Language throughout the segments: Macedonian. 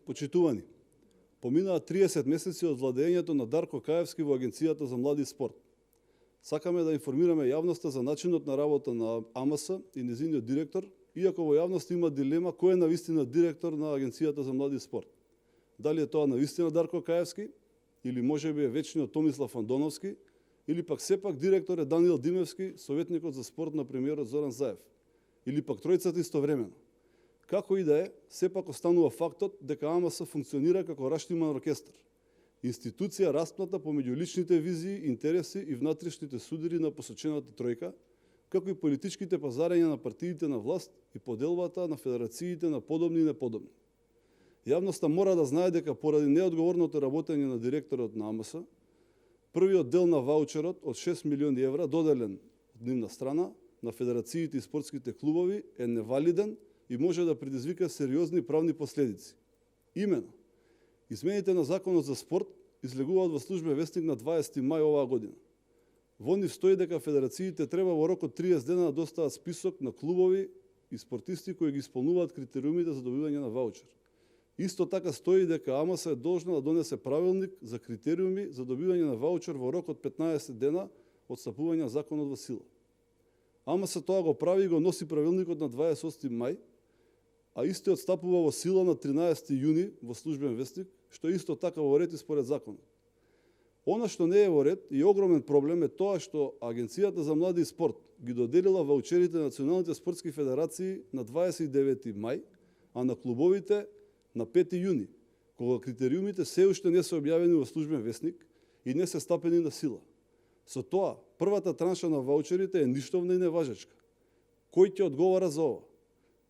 Почитувани, поминаа 30 месеци од владењето на Дарко Каевски во Агенцијата за млади и спорт. Сакаме да информираме јавноста за начинот на работа на АМС и незиниот директор, иако во јавноста има дилема кој е навистина директор на Агенцијата за млади и спорт. Дали е тоа навистина Дарко Каевски, или можеби е вечниот Томислав Андоновски, или пак сепак директор е Даниел Димевски, советникот за спорт на премиерот Зоран Заев, или пак тројцата истовремено. Како и да е, сепак останува фактот дека АМС функционира како раштиман оркестар. Институција расплата помеѓу личните визии, интереси и внатрешните судири на посочената тројка, како и политичките пазарења на партиите на власт и поделбата на федерациите на подобни и неподобни. Јавноста мора да знае дека поради неодговорното работење на директорот на АМС, првиот дел на ваучерот од 6 милиони евра доделен од нивна страна на федерациите и спортските клубови е невалиден и може да предизвика сериозни правни последици. Имено, измените на Законот за спорт излегуваат во Службен вестник на 20 мај оваа година. Во нив стои дека федерациите треба во рок од 30 дена да достават список на клубови и спортисти кои ги исполнуваат критериумите за добивање на ваучер. Исто така стои дека АМС е должна да донесе правилник за критериуми за добивање на ваучер во рок од 15 дена од стапување на законот во сила. АМС тоа го прави и го носи правилникот на 28 мај, а истиот стапува во сила на 13 јуни во Службен вестник, што исто така во ред и според законот. Она што не е во ред и огромен проблем е тоа што Агенцијата за млади и спорт ги доделила ваучерите на националните спортски федерации на 29 мај, а на клубовите на 5 јуни, кога критериумите се уште не се објавени во Службен вестник и не се стапени на сила. Со тоа, првата транша на ваучерите е ништовна и неважечка. Кој ќе одговара за ова?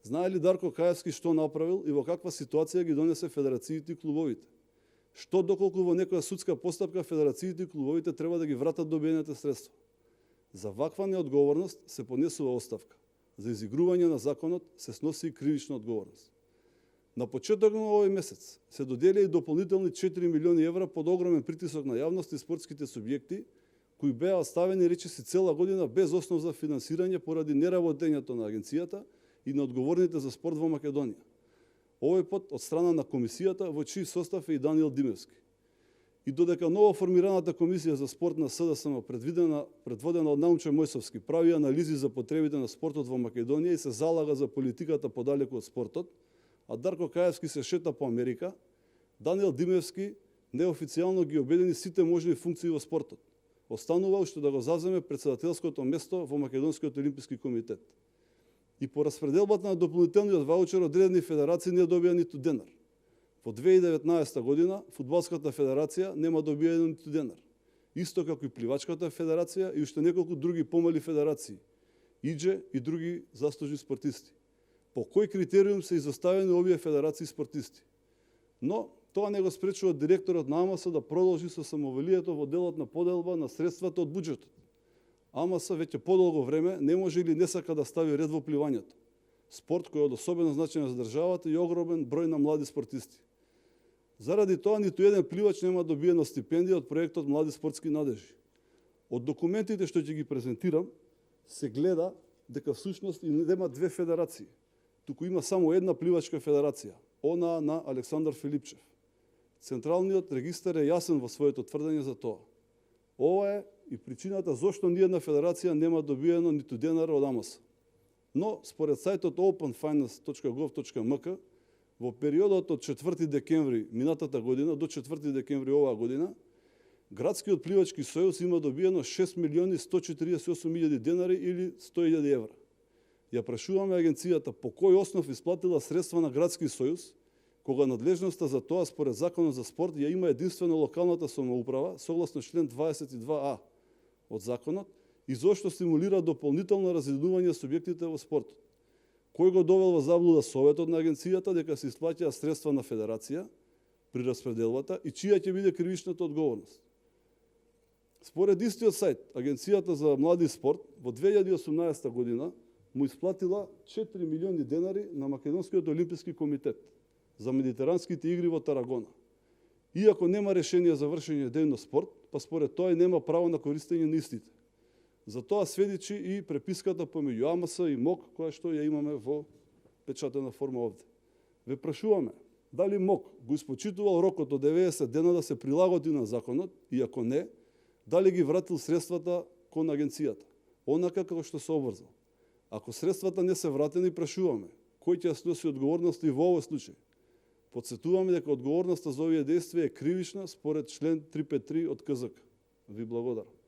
Знае ли Дарко Каевски што направил и во каква ситуација ги донесе федерациите и клубовите? Што доколку во некоја судска постапка федерациите и клубовите треба да ги вратат добиените средства? За ваква неодговорност се понесува оставка. За изигрување на законот се сноси и кривична одговорност. На почеток на овој месец се додели и дополнителни 4 милиони евра под огромен притисок на јавност и спортските субјекти, кои беа оставени речиси цела година без основ за финансирање поради неработењето на агенцијата и на одговорните за спорт во Македонија. Овој пат од страна на комисијата во чиј состав е и Даниел Димевски. И додека ново формираната комисија за спорт на СДСМ предводена од Наумче Мојсовски прави анализи за потребите на спортот во Македонија и се залага за политиката подалеку од спортот, а Дарко Каевски се шета по Америка, Даниел Димевски неофицијално ги обедини сите можни функции во спортот. Останува уште да го заземе претседателското место во Македонскиот олимписки комитет. И по распределбата на дополнителниот ваучер одредени федерации не добија ниту денар. Во 2019 година Фудбалската федерација нема добија ниту денар. Исто како и Пливачката федерација и уште неколку други помали федерации, ИДЖЕ и други заслужни спортисти. По кој критериум се изоставени овие федерации спортисти? Но тоа не го спречува директорот на АМС да продолжи со самовелието во делот на поделба на средствата од буџетот. АМС веќе подолго време не може или не сака да стави ред во пливањето. Спорт кој е од особено значење за државата и огромен број на млади спортисти. Заради тоа ниту еден пливач нема добиено стипендија од проектот Млади спортски надежи. Од документите што ќе ги презентирам се гледа дека всушност и нема две федерации, туку има само една пливачка федерација, она на Александар Филипчев. Централниот регистар е јасен во своето тврдење за тоа. Ова е и причината зошто ниедна федерација нема добиено ниту денар од АМС. Но, според сајтот openfinance.gov.mk, во периодот од 4 декември минатата година до 4 декември оваа година, Градскиот пливачки сојуз има добиено 6 милиони 148 илјади денари или 100 илјади евра. Ја прашуваме агенцијата по кој основ исплатила средства на Градски сојуз, кога надлежноста за тоа според Законот за спорт ја има единствено локалната самоуправа, согласно член 22а од законот, и зошто стимулира дополнително разединување субјектите во спортот. Кој го довел во заблуда советот на агенцијата дека се исплаќаат средства на федерација при распределбата и чија ќе биде кривичната одговорност? Според истиот сајт, Агенцијата за млади и спорт во 2018 година му исплатила 4 милиони денари на Македонскиот олимписки комитет за Медитеранските игри во Тарагона. Иако нема решение за вршење дејност спорт, па според тоа и нема право на користење на истите. За тоа сведечи и преписката помеѓу АМС и МОК, која што ја имаме во печатена форма овде. Ве прашуваме, Дали МОК го испочитувал рокот од 90 дена да се прилагоди на законот и ако не, дали ги вратил средствата кон агенцијата, онака како што се обврзал. Ако средствата не се вратени, прашуваме кој ќе сноси одговорност и во овој случај. Подсетуваме дека одговорноста за овие действија е кривична според член 353 од КЗК. Ви благодарам.